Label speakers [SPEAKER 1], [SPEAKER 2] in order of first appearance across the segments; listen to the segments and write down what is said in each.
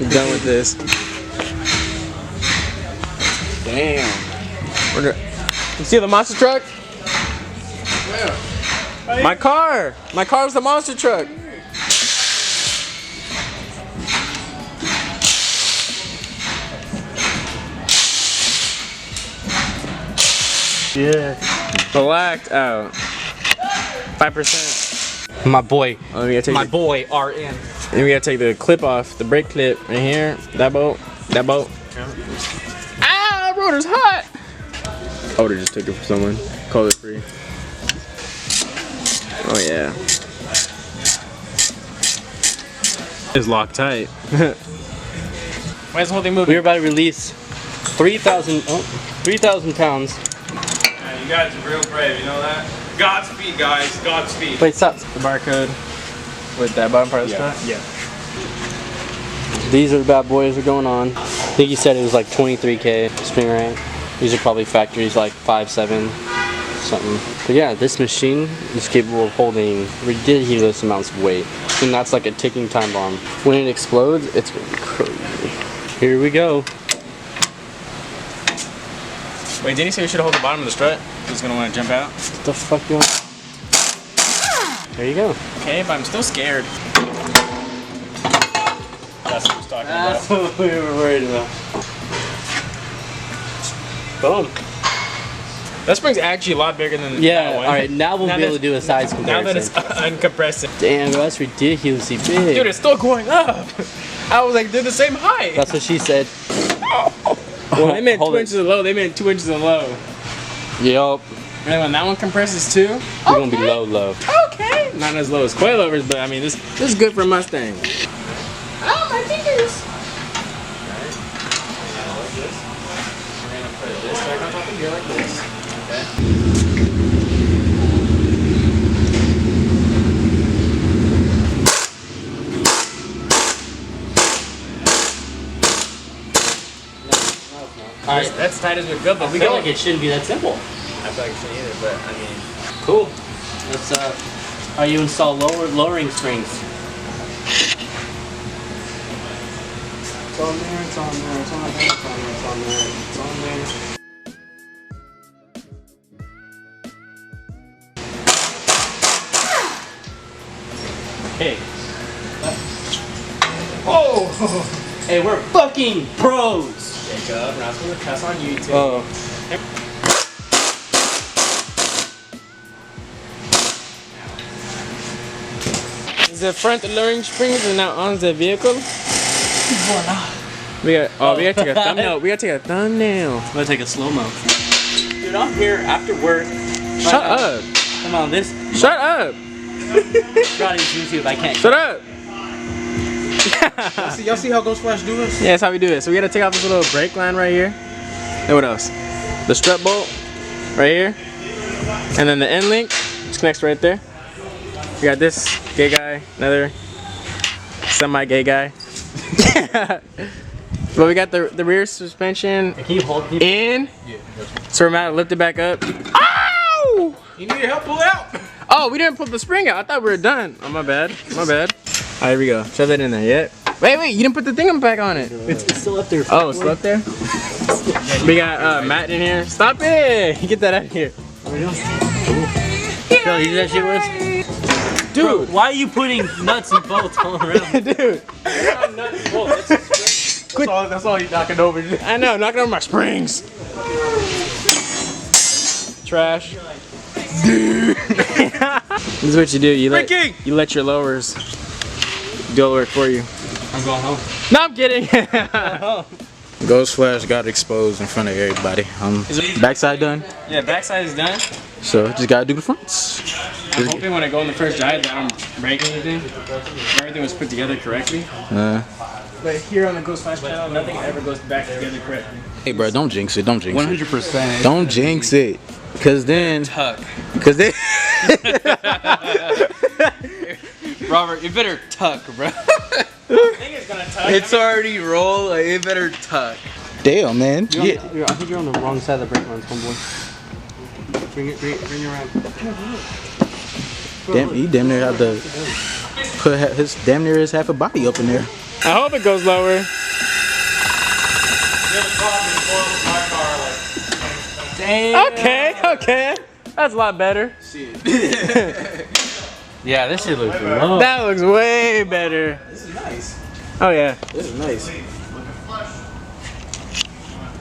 [SPEAKER 1] We're done with this. Damn. You see the monster truck? Where? My car. My car's the monster truck.
[SPEAKER 2] Yeah.
[SPEAKER 1] Blacked out. 5%.
[SPEAKER 2] My boy.
[SPEAKER 1] Oh, we gotta take
[SPEAKER 2] my boy RN.
[SPEAKER 1] And we gotta take the clip off, the brake clip right here. That bolt. That bolt. Ah, that rotor's hot. I would've just took it from someone. Call it free. Oh yeah. It's locked tight. Why is the whole thing moving?
[SPEAKER 2] We were about to release 3,000 pounds.
[SPEAKER 1] Man, you guys are real brave, you know that? Godspeed, guys. Godspeed.
[SPEAKER 2] Wait, stop.
[SPEAKER 1] The barcode with that bottom part of the strap?
[SPEAKER 2] Yeah. These are the bad boys that are going on. I think he said it was like 23K spring rank. These are probably factories like 5.7 something. But yeah, this machine is capable of holding ridiculous amounts of weight. And that's like a ticking time bomb. When it explodes, it's gonna be crazy. Here we go.
[SPEAKER 1] Wait, didn't he say we should hold the bottom of the strut? He's gonna want to jump out.
[SPEAKER 2] What the fuck you want? There you go.
[SPEAKER 1] Okay, but I'm still scared. That's what I was talking
[SPEAKER 2] That's
[SPEAKER 1] about.
[SPEAKER 2] what we were worried about. Boom.
[SPEAKER 1] That spring's actually a lot bigger than
[SPEAKER 2] Yeah,
[SPEAKER 1] that one.
[SPEAKER 2] alright, now we'll be able to do a size comparison.
[SPEAKER 1] Now that it's uncompressed.
[SPEAKER 2] Damn, bro, that's ridiculously big.
[SPEAKER 1] Dude, it's still going up. I was like, they're the same height.
[SPEAKER 2] That's what she said.
[SPEAKER 1] Well, they meant
[SPEAKER 2] Hold
[SPEAKER 1] 2
[SPEAKER 2] it.
[SPEAKER 1] inches of low. They meant 2 inches of low.
[SPEAKER 2] Yup.
[SPEAKER 1] And when that one compresses too,
[SPEAKER 2] We're gonna be low.
[SPEAKER 1] Okay. Not as low as coilovers, but I mean, this is good for Mustang. Oh, my fingers. We're gonna put this back on top of here like this. Okay.
[SPEAKER 2] Alright,
[SPEAKER 1] That's tight as we feel, but
[SPEAKER 2] I feel like it shouldn't be that simple.
[SPEAKER 1] I feel like it shouldn't either, but I mean.
[SPEAKER 2] Cool. Let's how you install lowering springs. It's on there, it's on there, it's on there, it's on there, it's on there, it's on there. Hey.
[SPEAKER 1] Oh!
[SPEAKER 2] Hey, we're fucking pros!
[SPEAKER 1] Jacob, we're not supposed to cuss on YouTube.
[SPEAKER 2] Oh.
[SPEAKER 1] The front lowering springs are now on the vehicle. We gotta take a thumbnail. We gotta take a thumbnail.
[SPEAKER 2] I'm gonna take a slow-mo. Dude, I'm here after work.
[SPEAKER 1] Shut up.
[SPEAKER 2] Come on, this.
[SPEAKER 1] Shut up.
[SPEAKER 2] Try to YouTube, I can't.
[SPEAKER 1] Shut up.
[SPEAKER 3] Y'all see how Ghost Flash do this?
[SPEAKER 1] Yeah, that's how we do it. So we gotta take off this little brake line right here. And what else? The strut bolt right here. And then the end link just connects right there. We got this gay guy, another semi-gay guy. But we got the rear suspension in. So we're about to lift it back up. Ow!
[SPEAKER 3] You need help pull it out.
[SPEAKER 1] Oh, we didn't put the spring out. I thought we were done. Oh, my bad. My bad. All right, here we go. Shove that in there. Yep. Wait, you didn't put the thing back on it.
[SPEAKER 2] It's still up there.
[SPEAKER 1] Oh, it's still up there? We got Matt in here. Stop it! Get that out of here.
[SPEAKER 2] Yo, you that shit was?
[SPEAKER 1] Dude,
[SPEAKER 2] bro, why are you putting nuts and bolts all around?
[SPEAKER 1] Dude.
[SPEAKER 2] Not nuts and bolts, that's a spring.
[SPEAKER 3] That's all you knocking over.
[SPEAKER 1] I know, knocking over my springs. Trash. Dude. This is what you do. You let your lowers do all the work for you.
[SPEAKER 2] I'm going home.
[SPEAKER 1] No, I'm kidding.
[SPEAKER 3] Ghost Flash got exposed in front of everybody. Backside done.
[SPEAKER 1] Yeah, backside is done.
[SPEAKER 3] So just gotta do the fronts.
[SPEAKER 1] I'm hoping when I go on the first drive that I don't break anything. Everything was put together correctly. But here on the Ghost Flash channel, nothing ever goes back together correctly.
[SPEAKER 3] Hey bro, don't jinx it. Don't jinx it.
[SPEAKER 2] 100%.
[SPEAKER 3] Don't jinx it. Cause then.
[SPEAKER 2] Tuck.
[SPEAKER 3] Cause then.
[SPEAKER 2] Robert, you better tuck, bro.
[SPEAKER 1] I think it's gonna tuck.
[SPEAKER 2] It's already roll. Like, it better tuck.
[SPEAKER 3] Damn, man.
[SPEAKER 2] I think you're on the wrong side of the brake lines, homeboy. Bring it around.
[SPEAKER 3] Damn, he damn near have to put his damn near his half a body up in there.
[SPEAKER 1] I hope it goes lower. Damn. Okay. That's a lot better.
[SPEAKER 2] Yeah, this shit looks low.
[SPEAKER 1] That looks way better.
[SPEAKER 3] This is nice.
[SPEAKER 1] Oh yeah.
[SPEAKER 3] This is nice.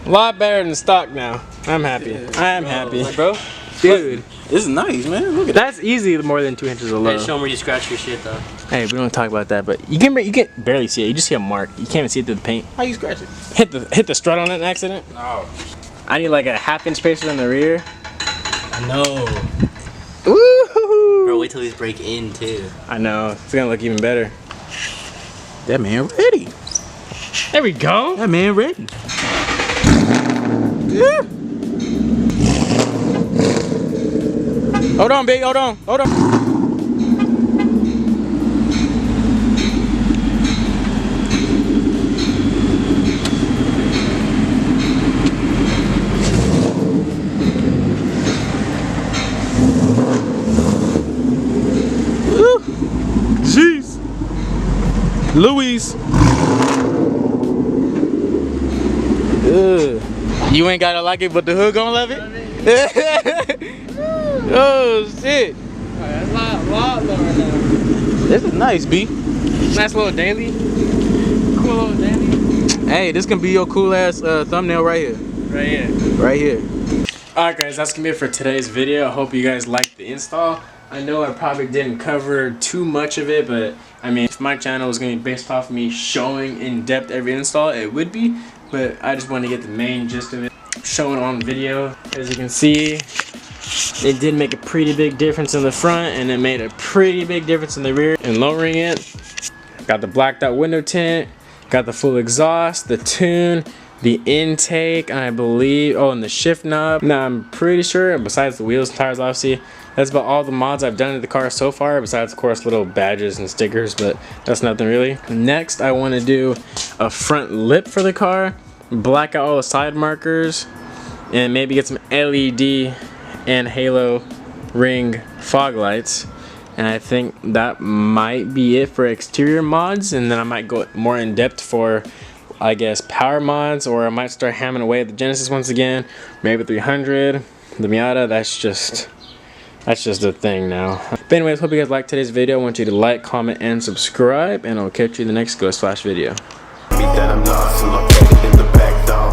[SPEAKER 1] A lot better than stock now. I'm happy. I am happy.
[SPEAKER 2] Bro,
[SPEAKER 1] Dude.
[SPEAKER 3] This is nice, man. Look at that.
[SPEAKER 1] That's easily more than 2 inches of low.
[SPEAKER 2] hey, show them where you scratch your shit though.
[SPEAKER 1] Hey, we don't talk about that, but you can barely see it. You just see a mark. You can't even see it through the paint.
[SPEAKER 3] How you scratch it?
[SPEAKER 1] Hit the strut on it in accident.
[SPEAKER 3] No.
[SPEAKER 1] I need like a 1/2 inch spacer in the rear.
[SPEAKER 2] I know.
[SPEAKER 1] Woo!
[SPEAKER 2] Bro, wait till these break in too.
[SPEAKER 1] I know. It's gonna look even better.
[SPEAKER 3] That man ready.
[SPEAKER 1] There we go.
[SPEAKER 3] That man ready. Yeah. Hold on, big. Hold on. Jeez. Louise. You ain't gotta like it, but the hood gonna love it? Oh shit.
[SPEAKER 1] That's a lot lower now.
[SPEAKER 3] This is nice, B.
[SPEAKER 1] Nice little daily. Cool little daily.
[SPEAKER 3] Hey, this can be your cool ass thumbnail right here.
[SPEAKER 1] Right here.
[SPEAKER 3] Right here.
[SPEAKER 1] Alright guys, that's gonna be it for today's video. I hope you guys liked the install. I know I probably didn't cover too much of it, but I mean, if my channel was gonna be based off of me showing in depth every install, it would be. But I just want to get the main gist of it shown on video. As you can see, it did make a pretty big difference in the front, and it made a pretty big difference in the rear. And lowering it, got the blacked out window tint, got the full exhaust, the tune, the intake, I believe, oh, and the shift knob. Now I'm pretty sure, besides the wheels and tires obviously, that's about all the mods I've done to the car so far, besides of course little badges and stickers, but that's nothing really. Next, I want to do a front lip for the car, black out all the side markers, and maybe get some LED and halo ring fog lights. And I think that might be it for exterior mods, and then I might go more in depth for, I guess, power mods, or I might start hammering away at the Genesis once again, maybe 300, the Miata. That's just a thing now. But anyways, hope you guys liked today's video. I want you to like, comment, and subscribe, and I'll catch you in the next Ghost Flash video.
[SPEAKER 4] Me that I'm lost, I'm located in the back door.